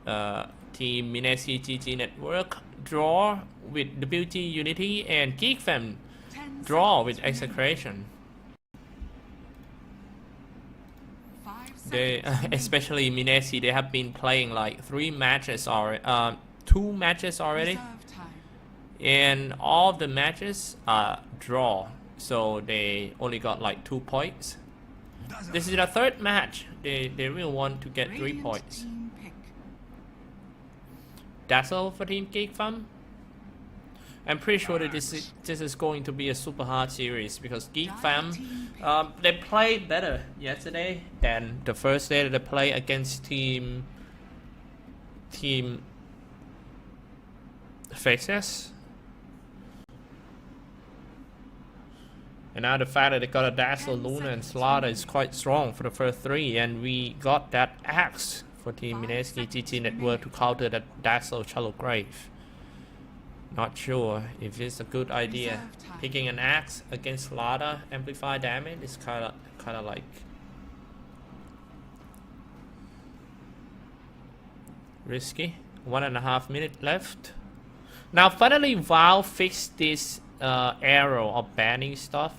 Team Mineski GG Network draw with WT Unity, and Geek Fam draw with Execration. They, especially Mineski, they have been playing like 2 matches already, and all the matches are draw, so they only got like 2 points. This is the 3rd match. They really want to get 3 points. Dazzle for Team Geek Fam. I'm pretty sure that this is going to be a super hard series because Geek Fam, they played better yesterday than the first day that they played against Team Faces. And now the fact that they got a Dazzle, Luna, and Slaughter is quite strong for the first 3, and we got that Axe for Team Mineski GG Network to counter that Dazzle Shallow Grave. Not sure if it's a good idea. Picking an Axe against Slaughter amplify damage is kind of like risky. 1.5 minutes left. Now finally Valve fixed this arrow of banning stuff.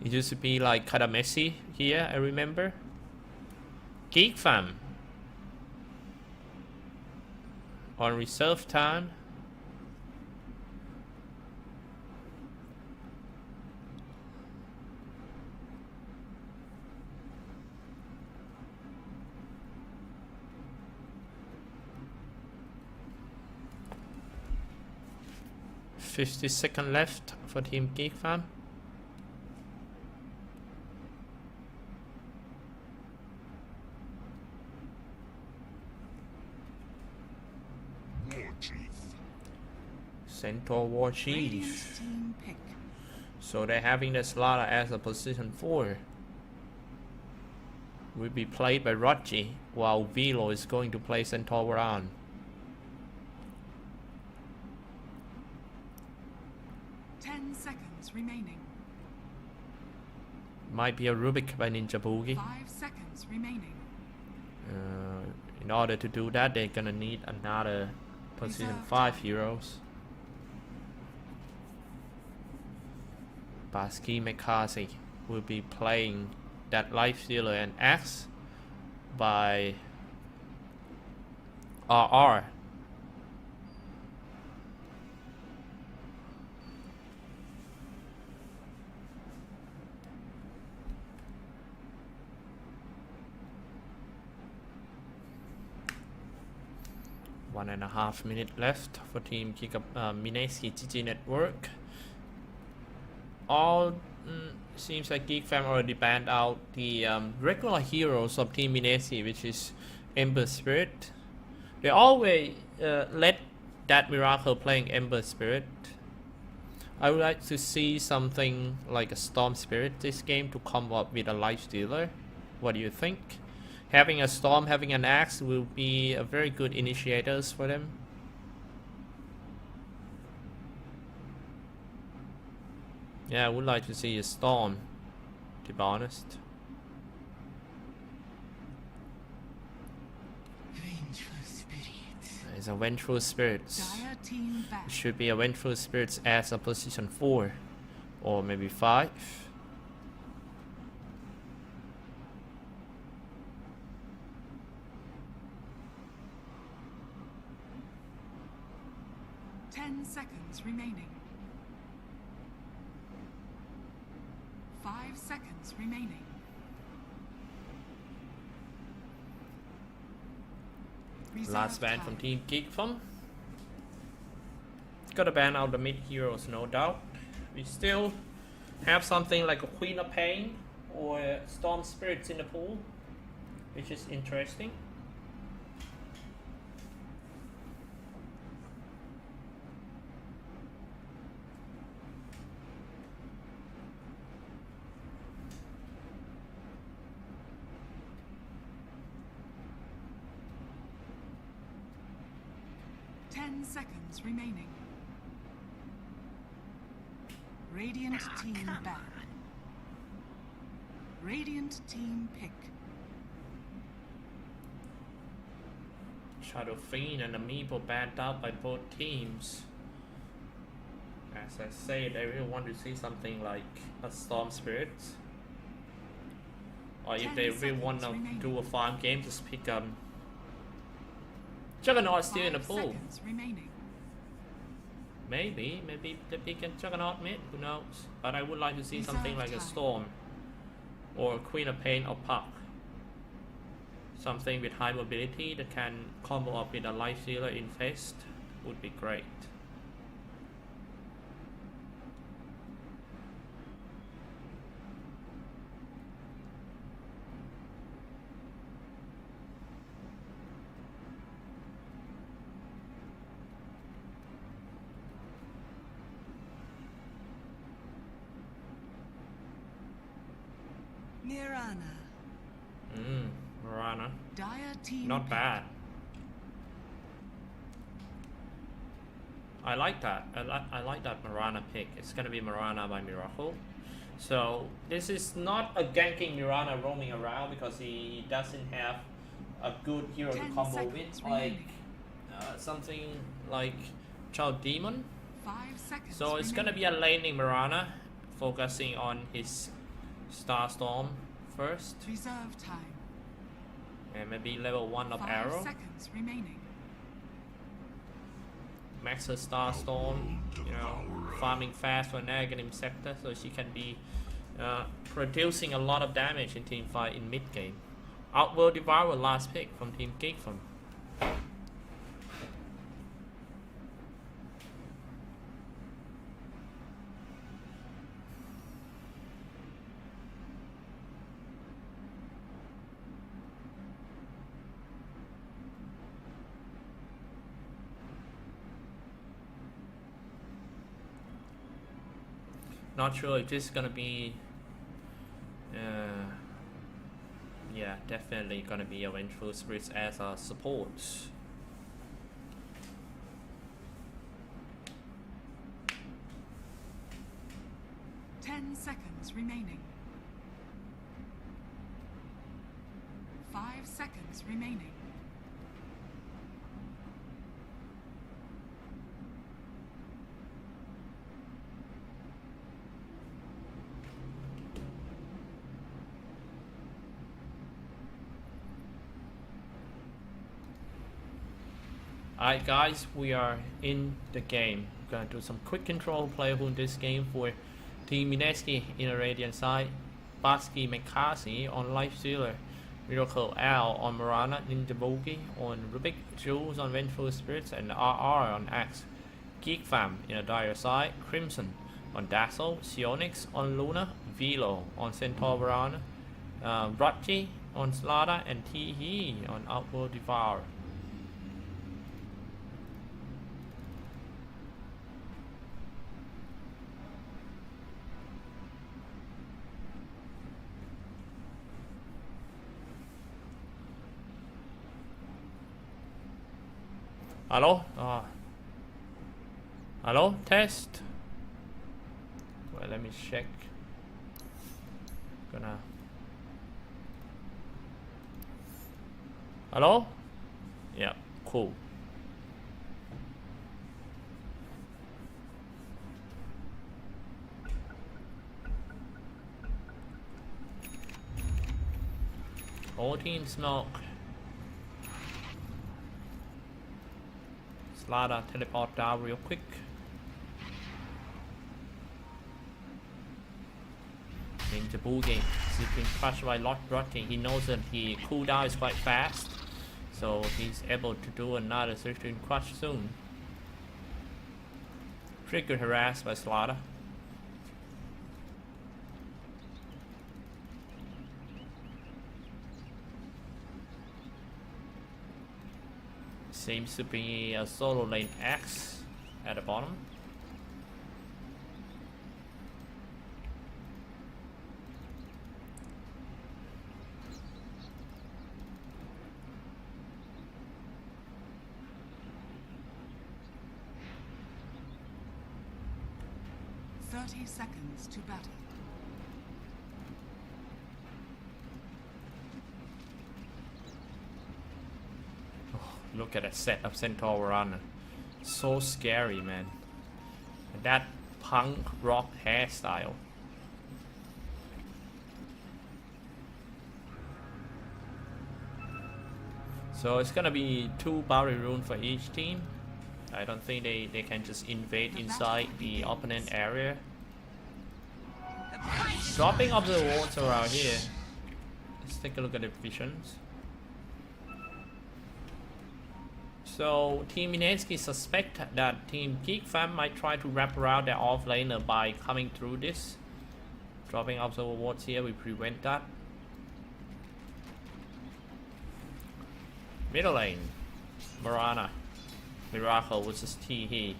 It used to be like kind of messy here, I remember. Geek Fam on reserve time. $50 seconds left for Team Geek Fam. Centaur War Chief. So they're having the Slaughter as a position 4. Will be played by Rochi, while Velo is going to play Centaur on. Remaining. Might be a Rubik by Ninja Boogie. 5 seconds remaining. In order to do that, they're gonna need another position 5 heroes. Basky McCarthy will be playing that Life Stealer and Axe by RR. One and a half minutes left for Team Mineski GG Network. All seems like Geek Fam already banned out the regular heroes of Team Mineski, which is Ember Spirit. They always let that Miracle playing Ember Spirit. I would like to see something like a Storm Spirit this game to come up with a Life Stealer. What do you think? Having a Storm, having an Axe will be a very good initiators for them. Yeah, I would like to see a Storm, to be honest. It's a Vengeful Spirits. It should be a Vengeful Spirits as a position 4 or maybe 5. Seconds remaining. 5 seconds remaining. Last ban from Team Geek Fam. Gotta ban out the mid heroes, no doubt. We still have something like a Queen of Pain or Storm Spirits in the pool, which is interesting. Seconds remaining. Radiant team ban. Radiant team pick. Shadow Fiend and Amiibo banned out by both teams. As I said, I really want to see something like a Storm Spirit. Or if they really want to do a farm game, just pick Juggernaut still in the pool. Maybe they pick a Juggernaut mid, who knows? But I would like to see something like a Storm or Queen of Pain or Puck. Something with high mobility that can combo up with a Life Stealer Infest would be great. Mirana. Not bad. I like that. I like that Mirana pick. It's gonna be Mirana by Miracle. So this is not a ganking Mirana roaming around because he doesn't have a good hero to combo with, like something like Child Demon. 5 seconds. So it's gonna be a laning Mirana, focusing on his Starstorm first. Reserve time. And maybe level 1 of 5 Arrow. seconds remaining. Max her Starstorm, you know, farming fast for Negative Scepter so she can be producing a lot of damage in team fight in mid game. Outworld Devour last pick from Team Geek from. Not sure if this is gonna be yeah, definitely gonna be a Vengeful Spirits as a support. Ten seconds remaining. 5 seconds remaining. Alright guys, we are in the game. We're gonna do some quick control play in this game for Team Mineski in the Radiant side, Basky McCarthy on Life Stealer, Miracle Al on Mirana, Ninja Boogie on Rubik, Jules on Vengeful Spirits, and RR on Axe. Geek Fam in the Dire side, Crimson on Dazzle, Sionix on Luna, Velo on Centaur Verana, Rachi on Slada, and Teehee on Outworld Devour. Hello? Hello? Test? Well, let me check. Gonna... Hello? Yeah, cool. All team smoke. Slada teleport down real quick. Ninja Boogie is being crushed by Rotting. He knows that the cooldown is quite fast, so he's able to do another certain crush soon. Trigger harassed by Slada. Seems to be a solo lane Axe at the bottom. Seconds to battle. Look at that set of Centaur Runner. So scary, man. And that punk rock hairstyle. So it's gonna be 2 boundary runes for each team. I don't think they can just invade inside the opponent area. Dropping off the wards around here. Let's take a look at the visions. So Team Mineski suspect that Team Geek Fam might try to wrap around their offlaner by coming through this. Dropping observer wards here, we prevent that. Middle lane, Mirana, Miracle versus Teehee.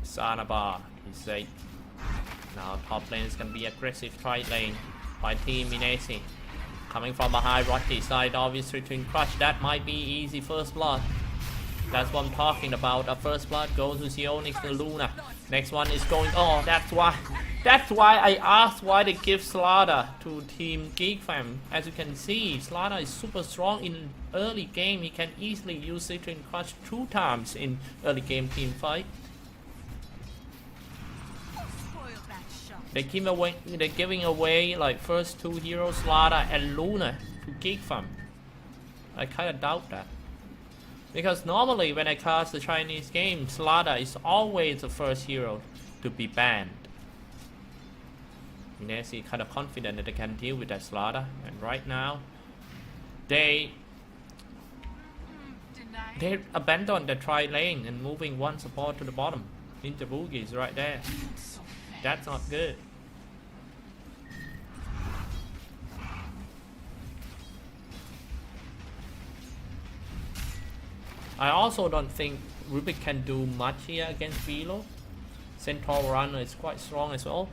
Sanaba, he said. Now top lane is gonna be aggressive trade lane by Team Mineski. Coming from a high rocky side, obviously to crush that might be easy first blood. That's what I'm talking about. A first blood goes to Sionix and Luna. Next one is going. Oh, that's why I asked why they give Slaughter to Team Geek Fam. As you can see, Slaughter is super strong in early game. He can easily use it to crush 2 times in early game team fight. They're giving away like first 2 heroes, Slaughter and Luna, to Geek Fam. I kinda doubt that. Because normally when I cast the Chinese game, Slaughter is always the first hero to be banned. Mineski kind of confident that they can deal with that Slaughter, and right now they abandoned the tri lane and moving one support to the bottom. Ninja Boogie is right there. That's not good. I also don't think Rubik can do much here against Velo. Centaur Runner is quite strong as well.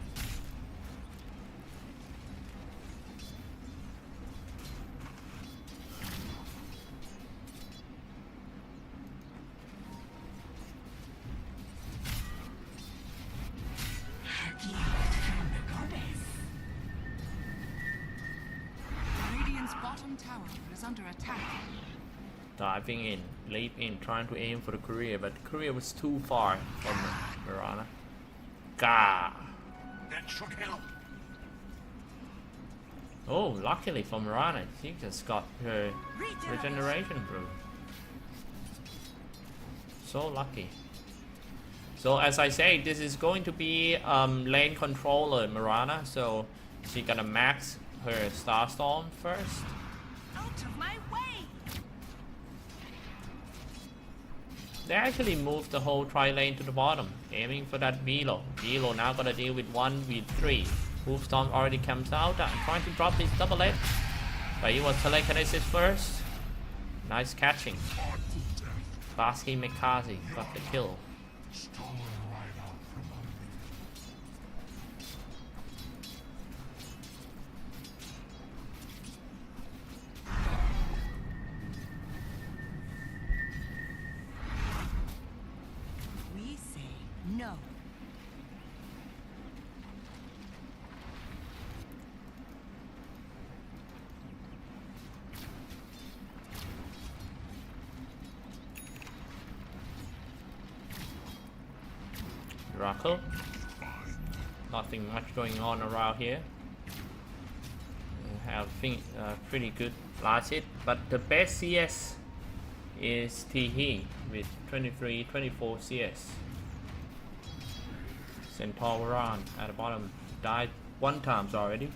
Radiant's bottom tower is under attack. Diving in, leap in, trying to aim for the courier, but the courier was too far from Mirana. Gah! That should help. Oh, luckily for Mirana, she just got her regeneration brew. So lucky. So as I say, this is going to be lane controller Mirana, so she's gonna max her Starstorm first. Out of my way! They actually moved the whole tri lane to the bottom, aiming for that Velo. Velo now gotta deal with 1v3. Wolfstorm already comes out and trying to drop his double edge. But he was telekinesis first. Nice catching. Basky Mikazi got the kill. We say no. Miracle. Nothing much going on around here. Have pretty good last hit, but the best CS is Teehee with 24 CS. Centauran at the bottom died 1 time already.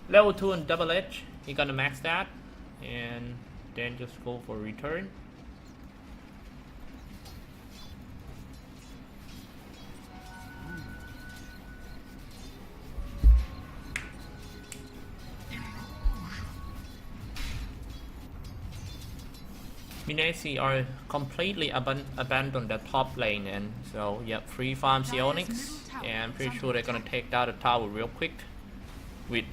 Level 2 and double edge. He gonna max that and then just go for return. Mineski are completely abandoned the top lane, and so yep, free farm Sionix, and I'm pretty sure they're gonna take down the tower real quick with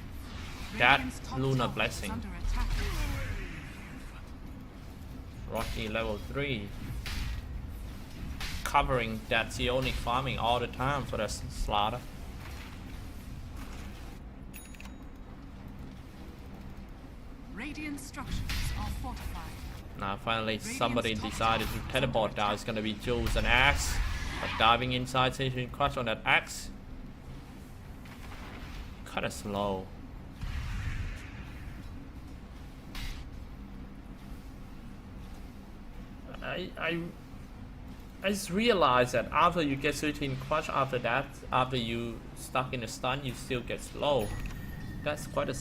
that Lunar Blessing. Rocky level 3 covering that Sionix farming all the time for the Slaughter. Radiant structures are fortified. Now finally somebody decided to teleport down. It's gonna be Jules and Axe. But diving inside, Sentry Crush on that Axe. Kinda slow. I just realized that after you get Sentry Crush, after that, after you stuck in a stun, you still get slow. That's quite a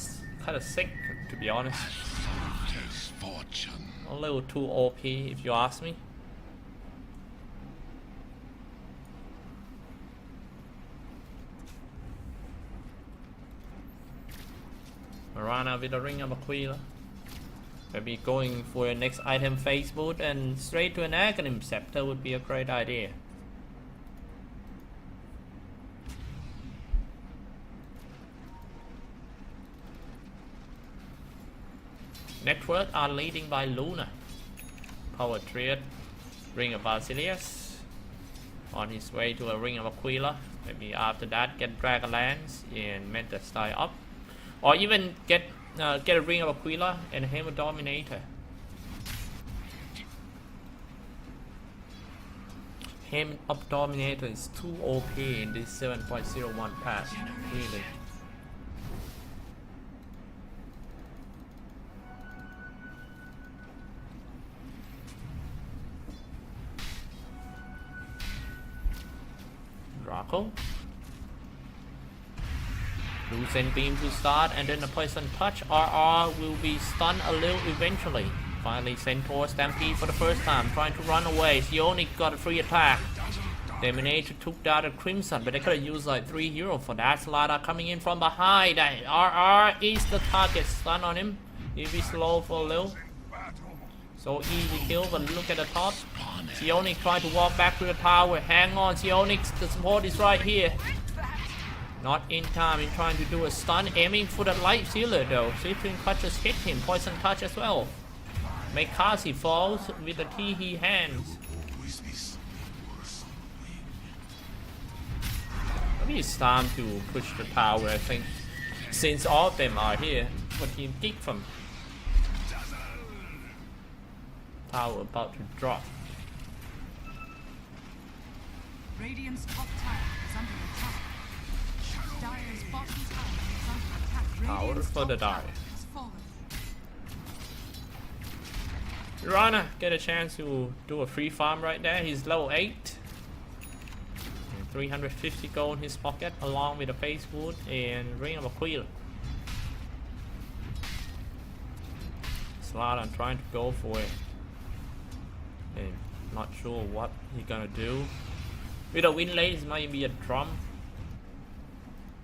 kind of sick, to be honest. Fortune. A little too OP, if you ask me. Mirana with the Ring of Aquila. Maybe going for a next item phase boot and straight to an Aghanim Scepter would be a great idea. Network are leading by Luna. Power Triad, Ring of Basilius. On his way to a Ring of Aquila. Maybe after that get Dragonlance and Meta style up. Or even get a Ring of Aquila and Hammer Dominator. Hammer of Dominator is too OP in this 7.01 patch, really. Draco. Lucent Beam to start and then a Poison Touch. RR will be stunned a little eventually. Finally Centaur Stampede for the first time, trying to run away. Sionic got a free attack. Dominator took down the Crimson, but they could have used like 3 hero for that. Slada coming in from behind. RR is the target, stun on him. He'll be slow for a little. So easy kill, but look at the top. Sionic trying to walk back to the tower. Hang on, Sionic, the support is right here. Not in time, in trying to do a stun, aiming for the light sealer though. Sifting Clutch just hit him, Poison Touch as well. Mekasi falls with the T hands. Maybe it's time to push the tower, I think. Since all of them are here, what Team Geek from? Tower about to drop. Radiant's top tower is under attack. Dire's bottom tower is under attack. Power Radiant's for the top tower Dire. has fallen. Mirana get a chance to do a free farm right there. He's level 8. And 350 gold in his pocket along with a face wood and Ring of Aquila. Slada trying to go for it. And not sure what he's gonna do. With a win late, it might be a drum.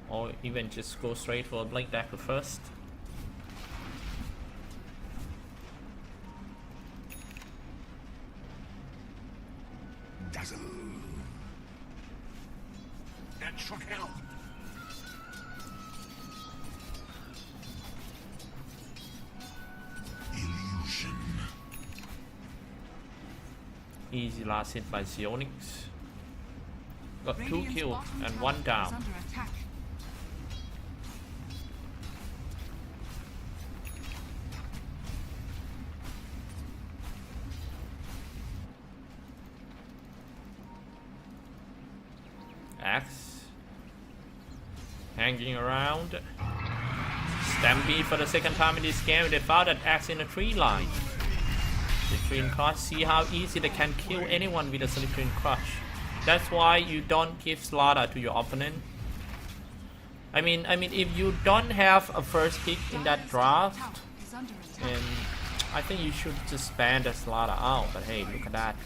Or even just go straight for a Blink Dagger first. Dazzle. That should help. Illusion. Easy last hit by Sionix. Got 2 Radiant's kills bottom and tower 1 is down. under attack. Axe. Hanging around. Stampede for the second time in this game. They found that Axe in a tree line. Slipstream Crush. See how easy they can kill anyone with a Slipstream Crush. That's why you don't give Slaughter to your opponent. I mean, if you don't have a first pick in that draft, Tower is under attack. then I think you should just ban the Slaughter out. But hey, look at that.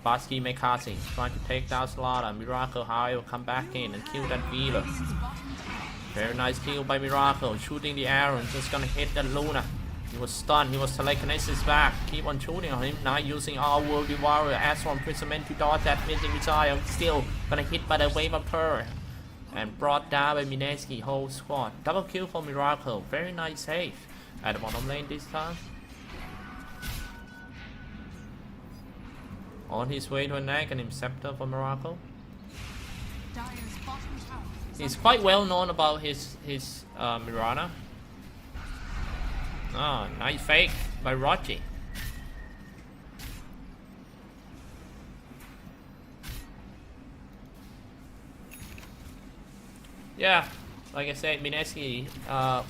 Basky Mekasi trying to take down Slaughter. Miracle, however, come back in and kill that Wheeler. Radiant's bottom tower Very nice kill by Miracle. Shooting the arrow and just gonna hit that Luna. He was stunned. He was telekinesis back. Keep on shooting on him. Now using our World Devourer. Astral Imprisonment to dodge that missing missile. Still gonna hit by the Wave of Terror. And brought down by Mineski whole squad. Double kill for Miracle. Very nice save. At the bottom lane this time. On his way to an Aghanim Scepter for Miracle. Dire's bottom tower is He's under quite well known about his Mirana. Ah, nice fake by Rochi. Yeah, like I said, Mineski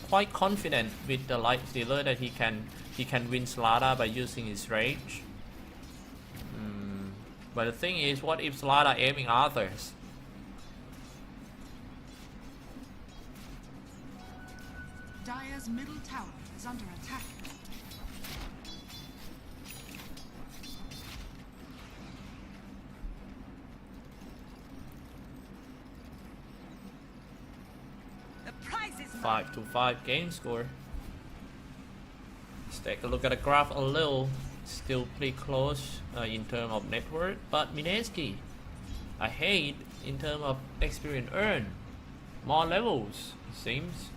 quite confident with the light stealer that he can win Slada by using his rage. But the thing is, what if Slada aiming others? Dire's middle tower is under attack. The prize is 5-5 game score. Let's take a look at the graph a little. Still pretty close in terms of net worth, but Mineski ahead in terms of experience earned. More levels, it seems.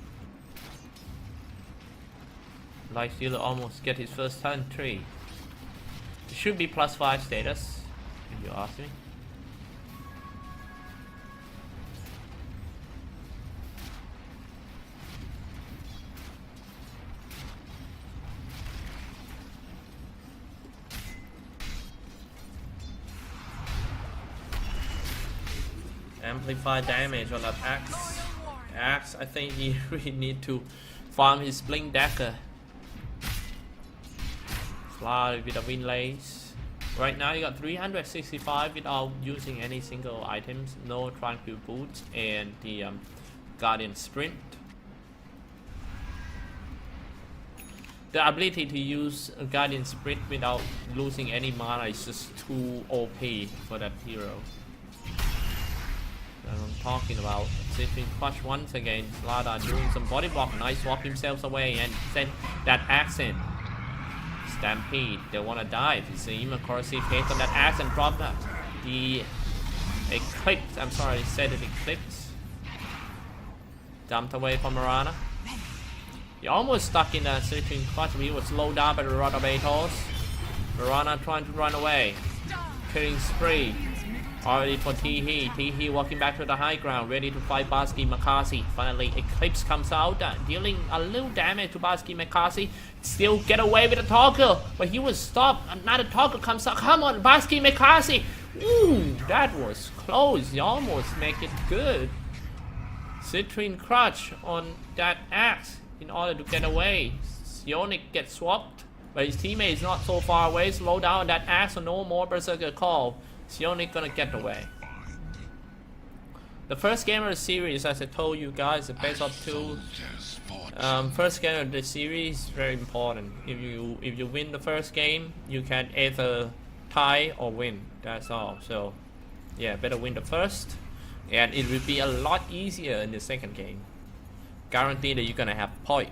Light Stealer almost get his first turn 3. It should be +5 status, if you ask me. Amplify damage on that axe. Axe, I think he really need to farm his Blink Dagger. Fly with a wind lace. Right now you got 365 without using any single items. No Tranquil Boots and the Guardian Sprint. The ability to use a Guardian Sprint without losing any mana is just too OP for that hero. I'm talking about. Sitting clutch once again. Slada doing some body block. Nice swap himself away and send that accent. Stampede. They wanna dive. You see him corrosive hit on that axe and drop that. The Eclipse. I'm sorry, I said it Eclipse. Dumped away from Marana. He almost stuck in that sitting clutch. He was slowed down by the Rod of Atos. Marana trying to run away. Killing spree. Already for Teehee. Teehee walking back to the high ground, ready to fight Basky Makasi. Finally, Eclipse comes out, dealing a little damage to Basky Makasi. Still get away with the toggle, but he was stopped. Another toggle comes out. Come on, Basky Makasi. Ooh, that was close. You almost make it good. Citrine Crutch on that axe in order to get away. Sionic gets swapped, but his teammate is not so far away. Slow down that axe, so no more Berserker call. Sionic gonna get away. The first game of the series, as I told you guys, the best of 2. First game of the series very important. If you win the first game, you can either tie or win. That's all. So yeah, better win the first, and it will be a lot easier in the second game. Guarantee that you're gonna have point.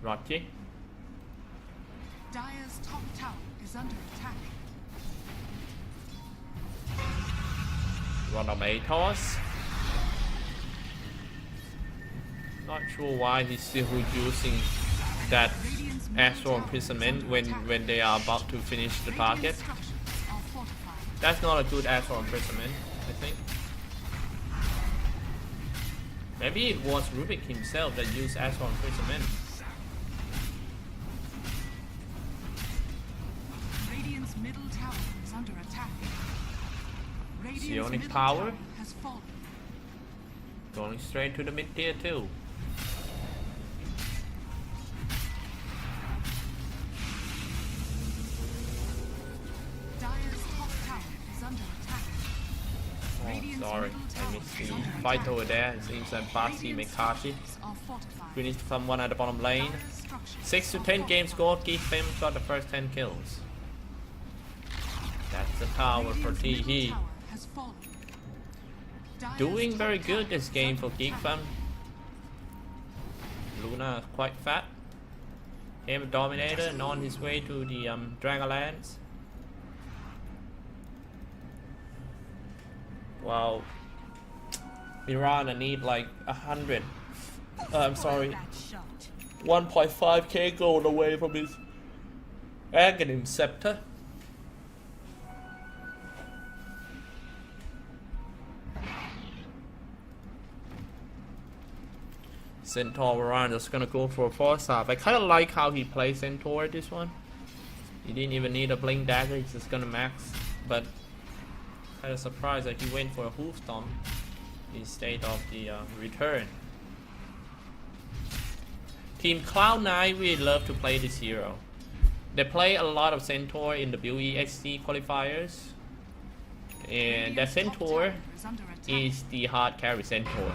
Rocky. Dire's top tower is under attack. Run of Atos. Not sure why he's still using that Astral Imprisonment when they are about to finish the target. That's not a good Astral Imprisonment, I think. Maybe it was Rubik himself that used Astral Imprisonment. Radiant's middle tower is under attack. Radiant's Sionic middle power tower has fallen. going straight to the mid tier too. Dire's top tower is under attack. Oh, Radiant's sorry, middle I tower missed is the under fight attack. over there. It seems that Basky Radiant's Mekashi structures are fortified. finished someone at the bottom lane. Dire's structures 6 to are 10 game fortified. score. Geek Fem got the first 10 kills. That's the tower for Radiant's middle Teehee. tower has fallen. Dire's Doing top very tower good this is game under for Geek attack. Fem. Luna is quite fat. Aim Dominator and on his way to the Dragonlance. Wow. Mirana need like 100. I'm sorry. That shot. 1.5k gold away from his Aghanim Scepter. Centaur Varan is gonna go for a 4-star. I kinda like how he plays Centaur this one. He didn't even need a Blink Dagger, he's just gonna max. But kinda surprised that he went for a Hoof Stomp instead of the return. Team Cloud9 really love to play this hero. They play a lot of Centaur in the WEXT qualifiers. And that Centaur is the hard carry Centaur.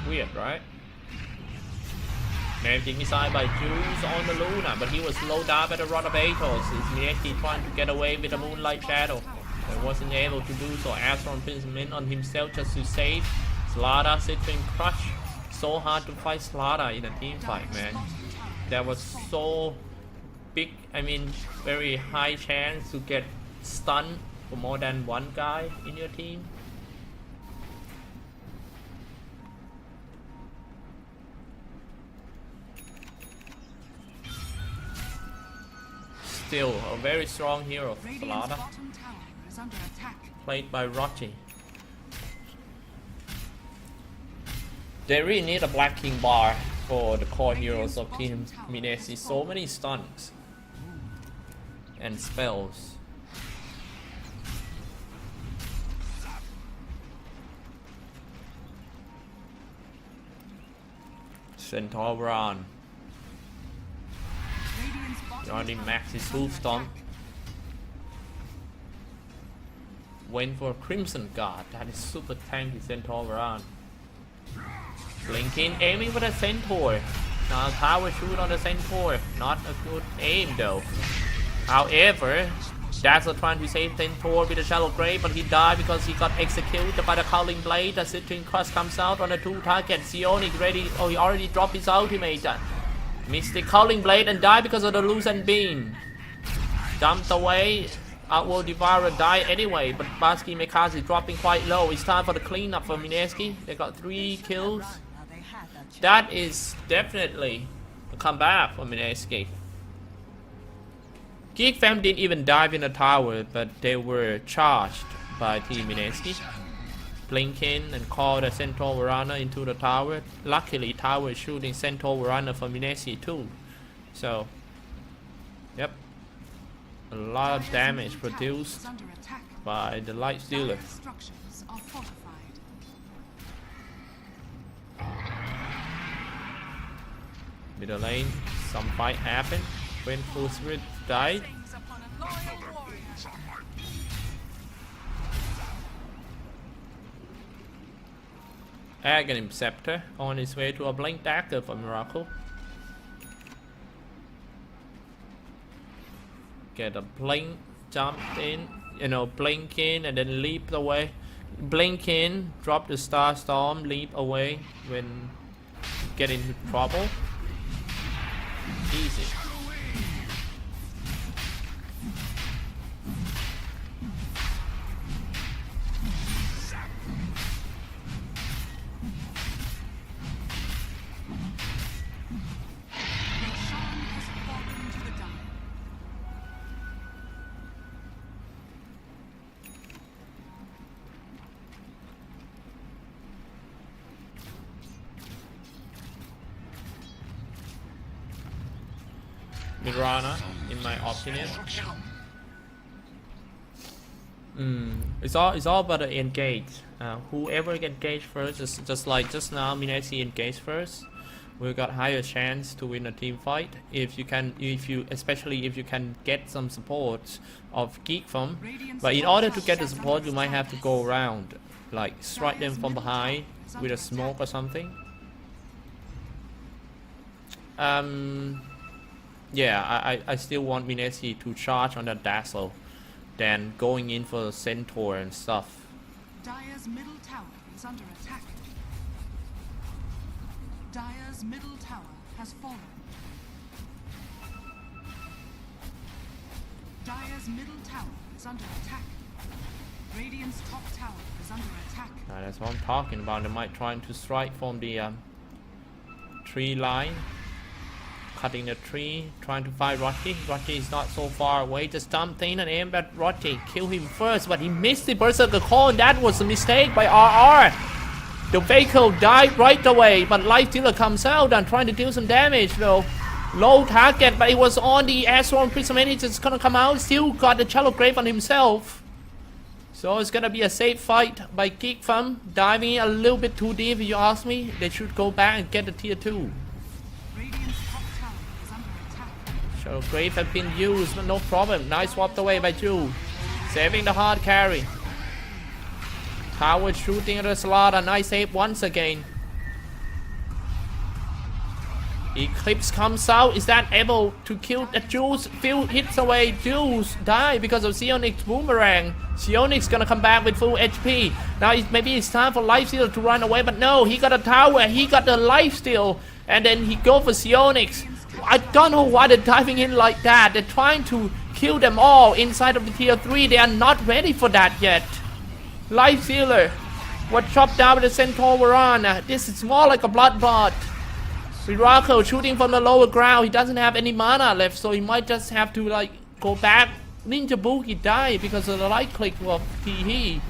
Weird, right? Magic missile by Jules on the Luna, but he was slowed down by the Rod of Atos. Is Mineski trying to get away with the Moonlight Shadow, but wasn't able to do so. Astron Principment on himself just to save Slada. Citrine Crush. So hard to fight Slada in a team fight, man. That was so big, I mean, very high chance to get stunned for more than one guy in your team. Still a very strong hero, Slada, played by Rochi. They really need a Black King bar for the core heroes of Team Mineski. So many stuns and spells. Centaur Varan. He already maxed his Hoof Stomp. Went for Crimson Guard. That is super tanky Centaur Varan. Blinking, aiming for the Centaur. Now power shoot on the Centaur. Not a good aim though. However, Dazzler trying to save Centaur with the Shallow Grave, but he died because he got executed by the Calling Blade. The Citrine Crush comes out on the 2 targets. Zionic ready. Oh, he already dropped his ultimate. Missed the Calling Blade and died because of the Lucent Beam. Dumped away. Outworld Devourer died anyway, but Baski Mekas is dropping quite low. It's time for the cleanup for Mineski. They got 3 kills. That is definitely a comeback for Mineski. Geek Fam didn't even dive in the tower, but they were charged by Team Mineski. Blink in and call the Centaur Varana into the tower. Luckily, tower is shooting Centaur Varana for Mineski too. So, yep. A lot of damage produced by the Light Stealer. Middle lane, some fight happened. When Full Spirit died. Aghanim Scepter on his way to a Blink Dagger for Miracle. Get a blink, jump in, blink in and then leap away. Blink in, drop the Star Storm, leap away when get into trouble. Easy. Mirana, in my opinion. It's all about the engage. Whoever engage first is just like just now. Mineski engage first. We got higher chance to win a team fight especially if you can get some support of Geek Fam. But in order to get the support, you might have to go around, like strike them from behind with a smoke or something. Yeah, I still want Mineski to charge on the Dazzle than going in for the Centaur and stuff. Dire's middle tower is under attack. Dire's middle tower has fallen. Dire's middle tower is under attack. Radiant's top tower is under attack. That's what I'm talking about. They might trying to strike from the tree line. Cutting the tree, trying to fight Rocky. Rocky is not so far away. Just jump in and aim at Rocky. Kill him first, but he missed the Berserker Call, and that was a mistake by RR. The vehicle died right away, but Life Stealer comes out and trying to deal some damage though. Low target, but it was on the Astral Imprisonment. He's just gonna come out. Still got the Shallow Grave on himself. So it's gonna be a safe fight by Geek Fam. Diving a little bit too deep if you ask me. They should go back and get the tier 2. Radiant's top tower is under attack. Shallow Grave have been used, but no problem. Nice swapped away by Ju. Saving the hard carry. Tower shooting at the slot. A nice save once again. Eclipse comes out. Is that able to kill the Jules? Few hits away. Jules die because of Sionix boomerang. Sionix gonna come back with full HP. Now maybe it's time for Lifesteal to run away, but no, he got a tower. He got the Lifesteal, and then he go for Sionix. I don't know why they're diving in like that. They're trying to kill them all inside of the tier 3. They are not ready for that yet. Lifestealer, what chopped down with the Centaur Varana. This is more like a bloodbath. Miracle shooting from the lower ground. He doesn't have any mana left, so he might just have to like go back. Ninja Boogie died because of the right click of Teehee.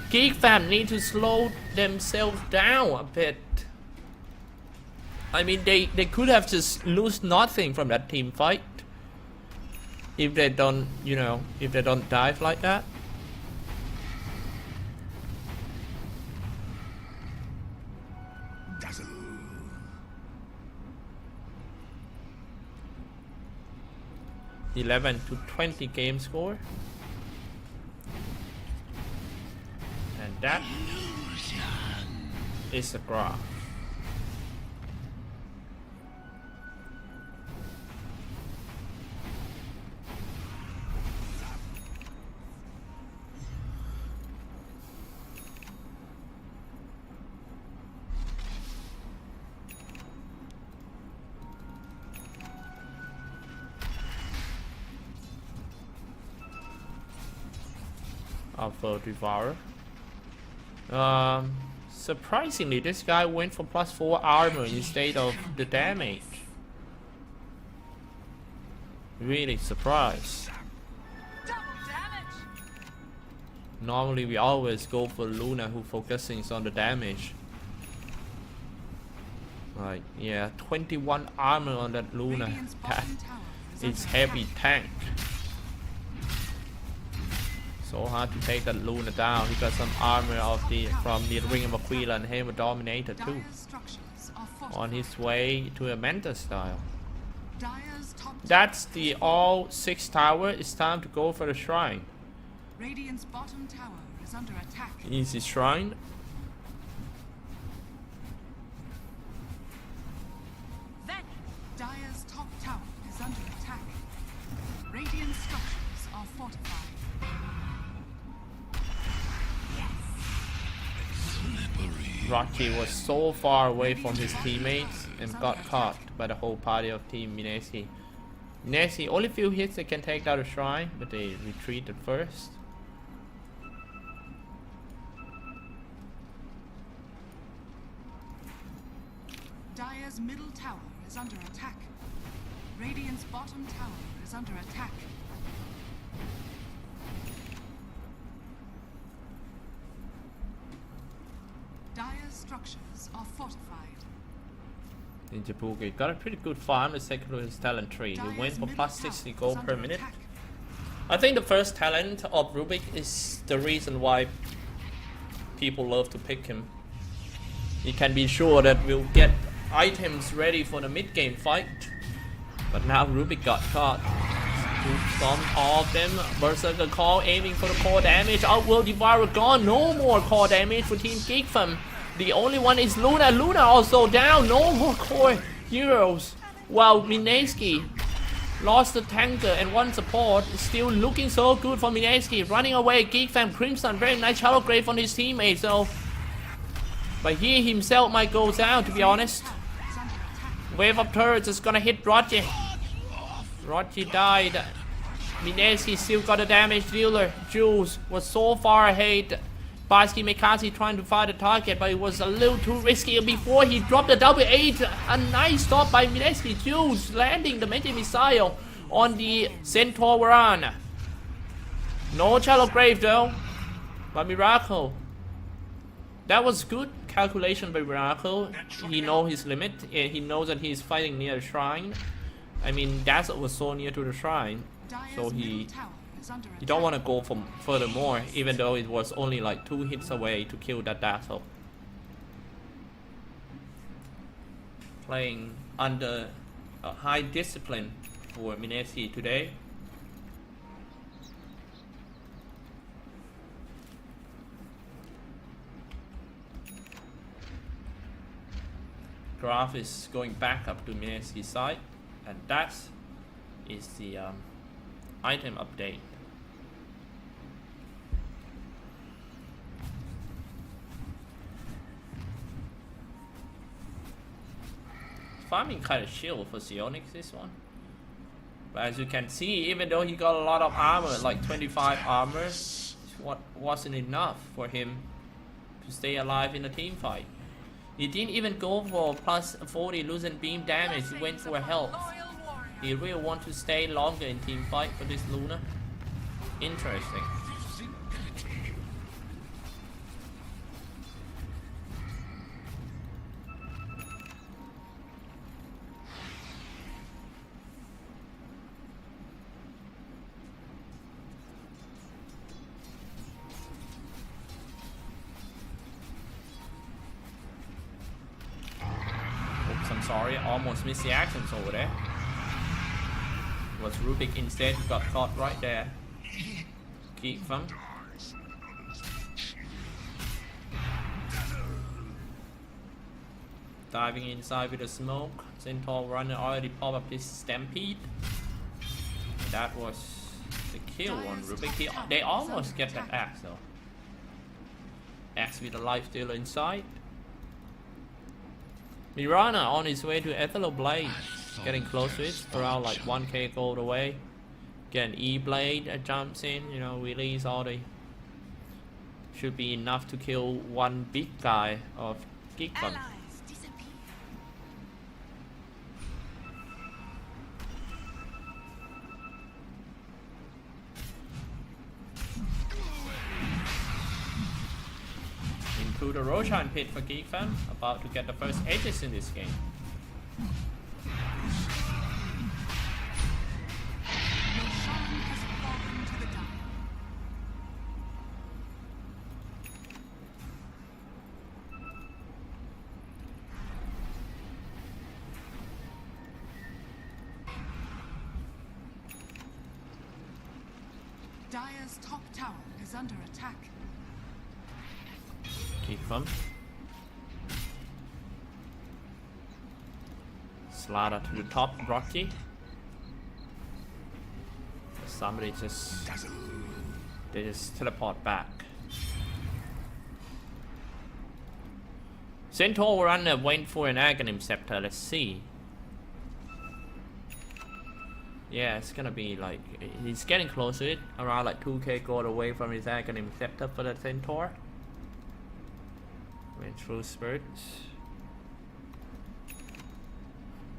Geek Fam need to slow themselves down a bit. I mean, they could have just lose nothing from that team fight if they don't, you know, if they don't dive like that. Dazzle. 11 to 20 game score, and that is a graph. Alpha Devourer. Surprisingly, this guy went for +4 armor instead of the damage. Really surprised. Double damage. Normally we always go for Luna who focusing on the damage. Like, yeah, 21 armor on that Luna. Radiant's That bottom tower is is under heavy attack. tank. So hard to take that Luna down. He got some armor of from the Ring of Aquila and Hammer Dominator too. Dire's structures are fortified. On his way to a Manta style. Dire's top That's the all 6 tower. It's time to go for the shrine. Radiant's bottom tower is under attack. Easy shrine. Vanish. Dire's top tower is under attack. Radiant structures are fortified. Rocky was so far away from his teammates and got caught by the whole party of Team Mineski. Mineski, only few hits they can take down the shrine, but they retreated first. Dire's middle tower is under attack. Radiant's bottom tower is under attack. Dire's structures are fortified. Ninja Boogie got a pretty good farm the second to his talent tree. He went for +60 gold per minute. I think the first talent of Rubik is the reason why people love to pick him. He can be sure that we'll get items ready for the mid-game fight. But now Rubik got caught. Storm all of them. Berserker Call aiming for the core damage. Outworld Devourer gone. No more core damage for Team Geek Fam. The only one is Luna. Luna also down. No more core heroes. While Mineski lost the tanker and one support. Still looking so good for Mineski. Running away. Geek Fam Crimson. Very nice Shallow Grave on his teammate. So, but he himself might go down, to be honest. Wave of turrets is gonna hit Roger. Roger died. Mineski still got a damage dealer. Jules was so far ahead. Barsky Mikasi trying to find the target, but it was a little too risky before he dropped the double 8. A nice stop by Mineski. Jules landing the magic missile on the Centaur Varan. No shallow grave though, but Miracle. That was good calculation by Miracle. He knows his limit, and he knows that he's fighting near the shrine. I mean, Dazzle was so near to the shrine, so he don't want to go from furthermore, even though it was only like 2 hits away to kill that Dazzle. Playing under a high discipline for Mineski today. Graph is going back up to Mineski's side, and that is the item update. Farming kind of chill for Sionix this one. But as you can see, even though he got a lot of armor, like 25 armor, what wasn't enough for him to stay alive in a team fight. He didn't even go for plus 40 losing beam damage, he went for health. He really want to stay longer in team fight for this Luna. Interesting. I'm sorry, almost missed the actions over there. It was Rubik instead who got caught right there. Keep from. Diving inside with the smoke. Centaur runner already popped up his stampede. That was the kill on Rubik. They almost get that axe though. Axe with a life stealer inside. Mirana on his way to Ethereal Blade, getting close to it, around like 1k gold away. Get an E-Blade that jumps in, you know, release all the... Should be enough to kill one big guy of Geekfun. To the Roshan pit for Geekfam, about to get the first edges in this game. Dire's top tower is under attack. Geekfam. Slaughter to the top, Rocky. Somebody just... They just teleport back. Centaur runner went for an Aghanim Scepter, let's see. Yeah, it's gonna be like... He's getting close to it, around like 2k gold away from his Aghanim Scepter for the Centaur. True spirits.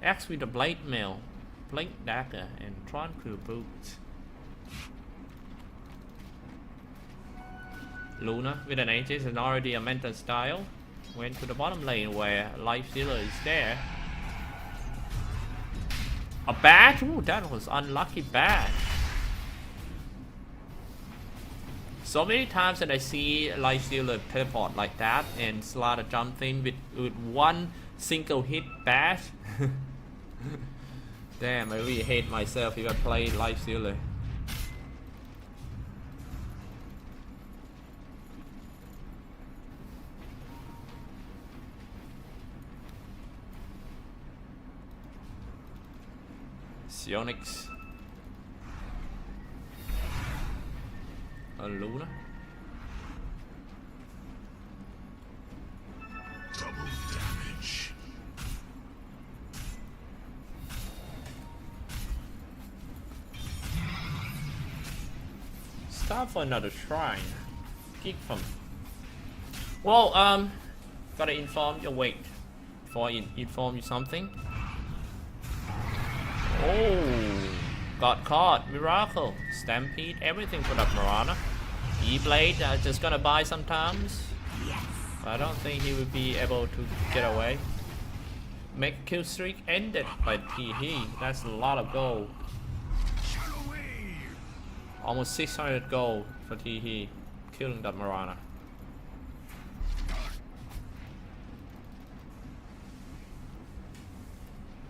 Axe with the blade mail, blink dagger, and tranquil boots. Luna with an Aegis and already a mental style. Went to the bottom lane where life stealer is there. A bat? Ooh, that was unlucky bat. So many times that I see Lifestealer teleport like that and Slaughter jump in with one single hit bash. Damn, I really hate myself if I play Lifestealer. Sionix. A Luna. Double damage. Time for another shrine. Geek from. Well, gotta inform you. Wait, before I inform you something. Oh, got caught. Miracle, Stampede, everything for that Mirana. E-Blade, just gonna buy sometimes. But I don't think he would be able to get away. Make kill streak ended by TE. That's a lot of gold. Almost 600 gold for TE, killing that Mirana.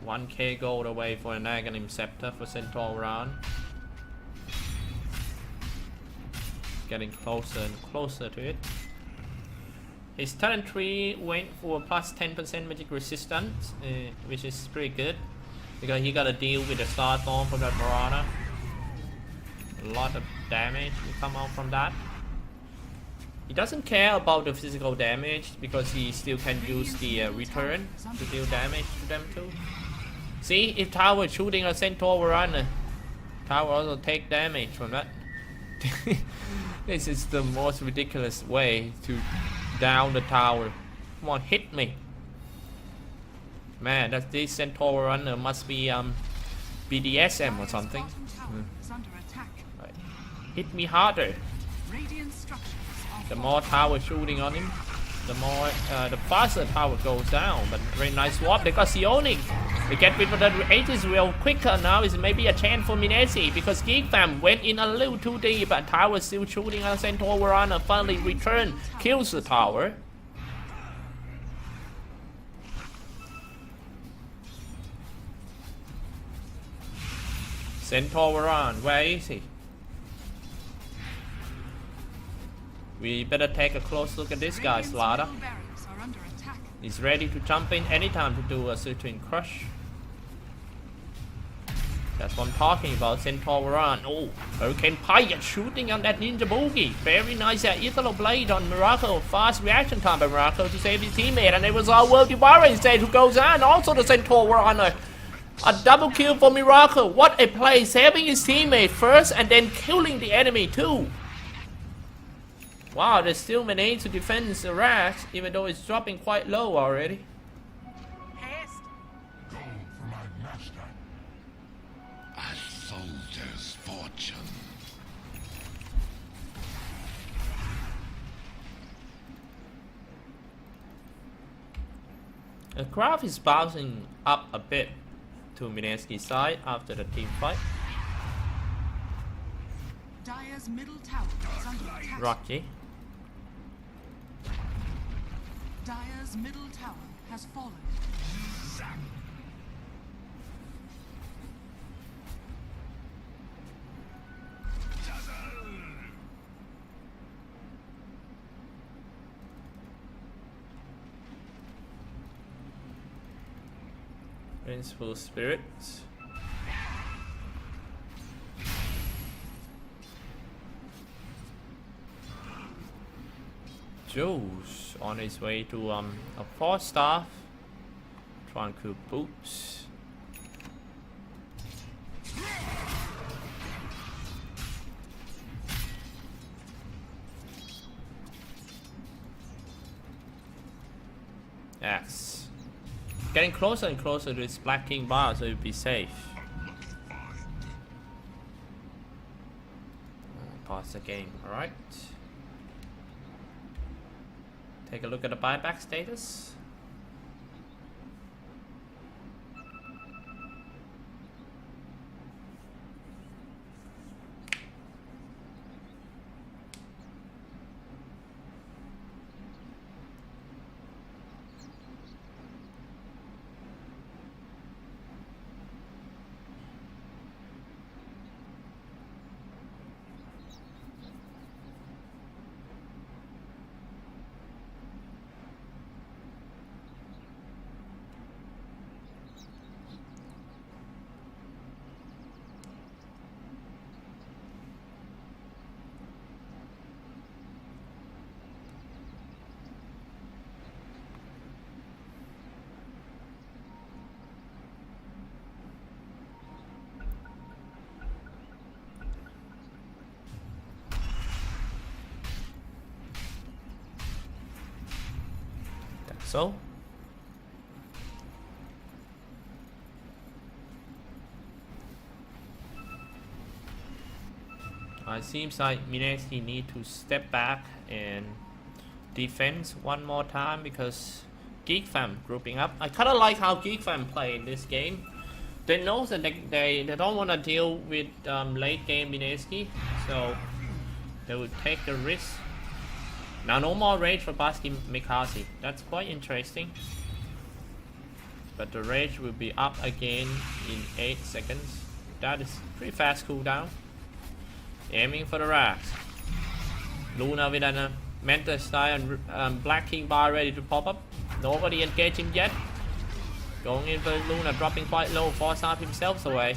$1K gold away for an Aghanim Scepter for Centaur Ran. Getting closer and closer to it. His talent tree went for plus 10% magic resistance, which is pretty good because he got to deal with the Star Storm from that Mirana. A lot of damage will come out from that. He doesn't care about the physical damage because he still can use the return to deal damage to them too. See, if Tower shooting a Centaur Runner, Tower also take damage from that. This is the most ridiculous way to down the tower. Come on, hit me. Man, that this Centaur Runner must be BDSM or something. Right. Hit me harder. The more tower shooting on him, the more the faster tower goes down. But very nice swap. They got Sioning. They get rid of the ages real quicker. Now is maybe a chance for Mineski because Geek Fam went in a little too deep, but tower still shooting on Centaur Runner. Finally return, kills the tower. Centaur Run, where is he? We better take a close look at this guy, Slaughter. He's ready to jump in anytime to do a Citrine Crush. That's what I'm talking about, Centaur Run. Oh, Hurricane Pirate shooting on that Ninja Boogie. Very nice Eternal Blade on Miracle. Fast reaction time by Miracle to save his teammate. And it was our World Devourer instead who goes on. Also the Centaur Runner. A double kill for Miracle. What a play. Saving his teammate first and then killing the enemy too. Wow, they still managed to defend the Rash even though it's dropping quite low already. Go for my master. A soldier's fortune. The crowd is bouncing up a bit to Mineski's side after the team fight. Dire's middle tower is under attack. Rocky. Dire's middle tower has fallen. Vengeful Spirits. Joe's on his way to a 4-star. Tranquil Boots. Yes. Getting closer and closer to this Black King bar so you'll be safe. Pause the game, alright. Take a look at the buyback status. So it seems like Mineski need to step back and defense one more time because Geek Fam grouping up. I kind of like how Geek Fam play in this game. They know that they don't want to deal with late game Mineski, so they will take the risk. Now no more rage for Baskin Mikasi. That's quite interesting. But the rage will be up again in 8 seconds. That is pretty fast cooldown. Aiming for the racks. Luna with a mental style and Black King bar ready to pop up. Nobody engaging yet. Going in for Luna, dropping quite low, force out himself away.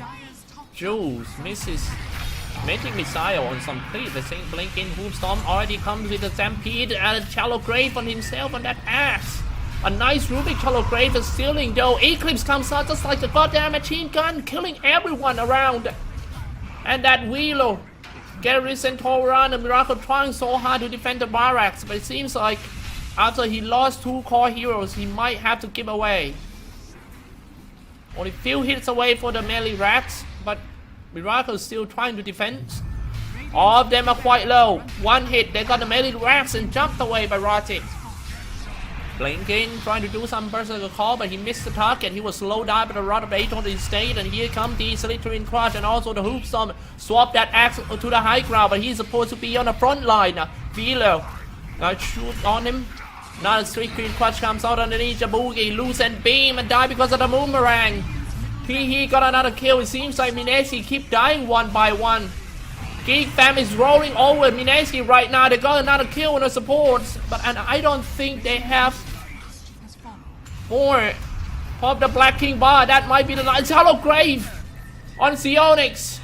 Jules misses Magic Missile on some creep. The same blinking Hoopstorm already comes with a Stampede and a Shallow Grave on himself on that ass. A nice Rubik Shallow Grave is stealing though. Eclipse comes out just like the goddamn machine gun, killing everyone around. And that Wheelo. Gary Centauran and Miracle trying so hard to defend the barracks, but it seems like after he lost 2 core heroes, he might have to give away. Only few hits away for the melee racks, but Miracle is still trying to defend. All of them are quite low. 1 hit, they got the melee racks and jumped away by Rotting. Blinking, trying to do some berserker call, but he missed the target. He was slowed down by the Rod of 8 on the stage, and here comes the Slytherin Crush and also the Hoopstorm. Swap that axe to the high ground, but he's supposed to be on the front line. Philo, shoot on him. Now the Slytherin Crush comes out underneath the boogie, loose and beam and die because of the boomerang. He got another kill. It seems like Mineski keep dying one by one. Geek Fam is rolling over Mineski right now. They got another kill on the supports, and I don't think they have more of the Black King bar. That might be the last Hollow Grave on Sionix.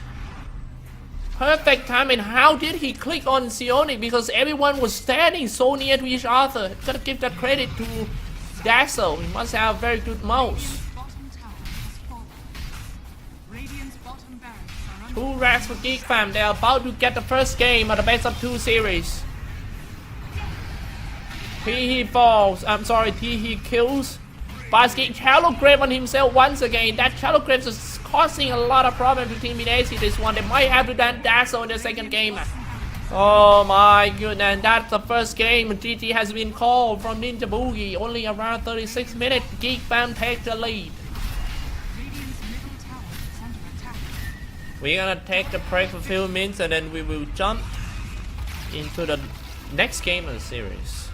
Perfect timing. How did he click on Sionix? Because everyone was standing so near to each other. Gotta give that credit to Dazzle. He must have a very good mouse. 2 racks for Geek Fam. They're about to get the first game of the best of 2 series. He falls. I'm sorry, he kills. Basket Shallow Grave on himself once again. That Shallow Grave is causing a lot of problems to Team Mineski this one. They might have to then Dazzle in the second game. Oh my goodness, that's the first game. GG has been called from Ninja Boogie. Only around 36 minutes. Geek Fam takes the lead. We're gonna take the break for a few minutes and then we will jump into the next game of the series.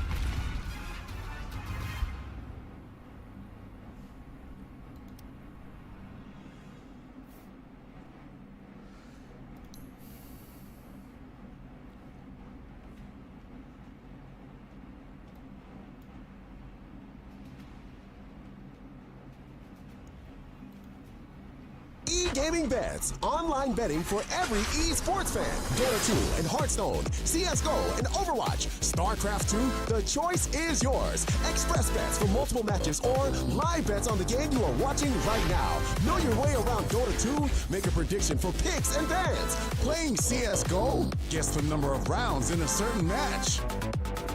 E-gaming bets, online betting for every esports fan. Dota 2 and Hearthstone, CSGO and Overwatch, StarCraft 2, the choice is yours. Express bets for multiple matches or live bets on the game you are watching right now. Know your way around Dota 2, make a prediction for picks and bans. Playing CSGO, guess the number of rounds in a certain match.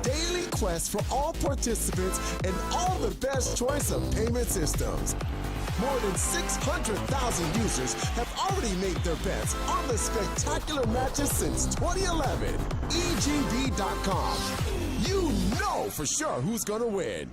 Daily quests for all participants and all the best choice of payment systems. More than 600,000 users have already made their bets on the spectacular matches since 2011. EGB.com. You know for sure who's gonna win.